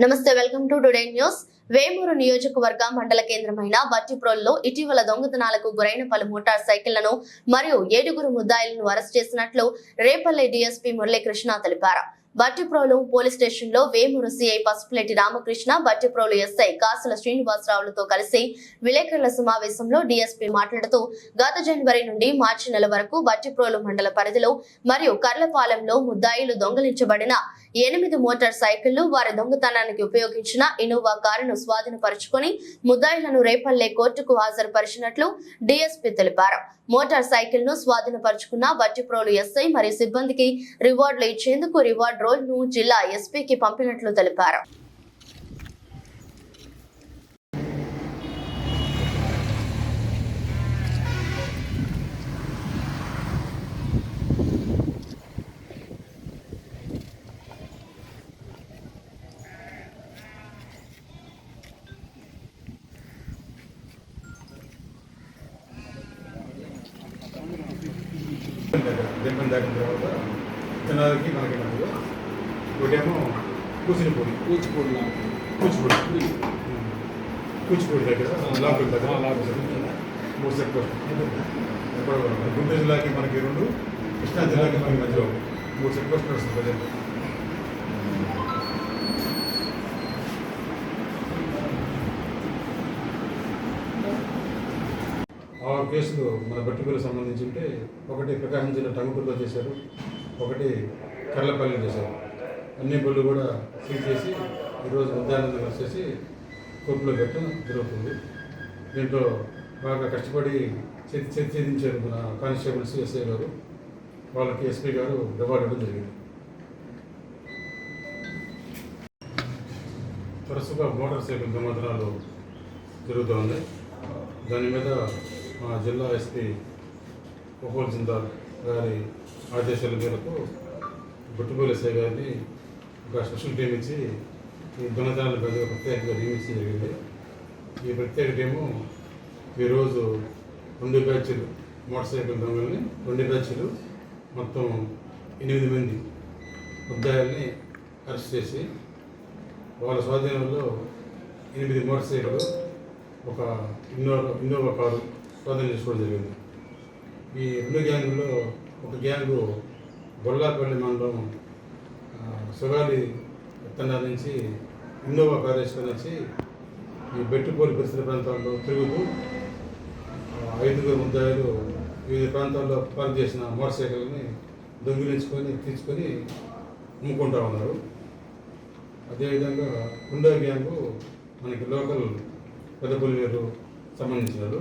నమస్తే welcome to today news. Vemuru నియోజకవర్గ మండల కేంద్రమైన బట్టిప్రోలులో ఇటీవల దొంగతనాలకు గురైన పలు మోటార్ సైకిళ్లను మరియు 7 ముద్దాయిలను అరెస్ట్ చేసినట్లు రేపల్లె డీఎస్పీ మురళీకృష్ణ తెలిపారు. బట్టిప్రోలు పోలీస్ స్టేషన్ లో వేమూరు సిఐ పసుపులేటి రామకృష్ణ, బట్టిప్రోలు ఎస్ఐ కాసుల శ్రీనివాసరావులతో కలిసి విలేకరుల సమావేశంలో డీఎస్పీ మాట్లాడుతూ గత జనవరి నుండి మార్చి నెల వరకు బట్టిప్రోలు మండల పరిధిలో మరియు కర్లపాలెంలో ముద్దాయిలు దొంగలించబడిన 8 మోటార్ సైకిళ్లు, వారి దొంగతనానికి ఉపయోగించిన ఇన్నోవా కారును స్వాధీనపరుచుకుని ముద్దాయిలను రేపల్లె కోర్టుకు హాజరుపరిచినట్లు డీఎస్పీ తెలిపారు. మోటార్ సైకిల్ ను స్వాధీనపరుచుకున్న బట్టిప్రోలు ఎస్ఐ మరియు సిబ్బందికి రివార్డులు ఇచ్చేందుకు రివార్డ్ రోల్ ను జిల్లా ఎస్పీకి పంపినట్లు తెలిపారు. దెబ్బలు దాటిన తర్వాత విత్తనాలకి మనకి మధ్యలో ఒకటేమో కూచిపూడి దగ్గర లాకుల దగ్గర 3 సెట్ పోస్టులు. గుంటూరు జిల్లాకి మనకి 2, కృష్ణా జిల్లాకి మనకి మధ్యలో 3 సెట్ పోస్టులు వస్తుంది ప్రజెంట్. ఆ కేసులు మన బట్టిపల్లికి సంబంధించి ఉంటే ఒకటి ప్రకాశం జిల్లా టంగుటూరులో చేశారు, ఒకటి కర్లపల్లిలో చేశారు. అన్ని బళ్ళు కూడా సీజ్ చేసి ఈరోజు ఉద్యానందం వచ్చేసి కోర్టులో పెట్టడం జరుగుతుంది. దీంట్లో బాగా కష్టపడి ఛేదించారు మన కానిస్టేబుల్స్, ఎస్ఐ గారు. వాళ్ళకి ఎస్పీ గారు రివార్డు ఇవ్వడం జరిగింది. తరచుగా మోటార్ సైకిల్ దొంగతనాలు జరుగుతూ ఉంది. దాని మీద మా జిల్లా ఎస్పీ ఒహోల్ జిందాల్ గారి ఆదేశాల మేరకు బట్టిప్రోలు ఎస్ఐ గారిని ఒక స్పెషల్ టీం ఇచ్చి ఈ దొంగతనాల మీద ప్రత్యేకంగా నియమించడం జరిగింది. ఈ ప్రత్యేక టీము ఈరోజు 2 బ్యాచ్లు మోటార్ సైకిల్ దొంగల్ని 2 బ్యాచ్లు మొత్తం 8 మంది ముద్దాయిల్ని అరెస్ట్ చేసి వాళ్ళ స్వాధీనంలో 8 మోటార్ సైకిల్, ఒక ఇన్నోవా కారు స్వాధీనం చేసుకోవడం జరిగింది. ఈ 2 గ్యాంగుల్లో ఒక గ్యాంగు గొల్లాపల్లి మండలం సుగాలి విత్తనాల నుంచి ఇన్నోవా కారు వేసుకొని వచ్చి ఈ బెట్టుపోలి పరిసర ప్రాంతాల్లో తిరుగుతూ 5 ముద్దాయిలు వివిధ ప్రాంతాల్లో పార్క్ చేసిన మోటార్ సైకిల్ని దొంగిలించుకొని తీసుకొని అమ్ముకుంటా ఉన్నారు. అదేవిధంగా 2వ గ్యాంగు మనకి లోకల్ పెద్దపల్లి సంబంధించినారు.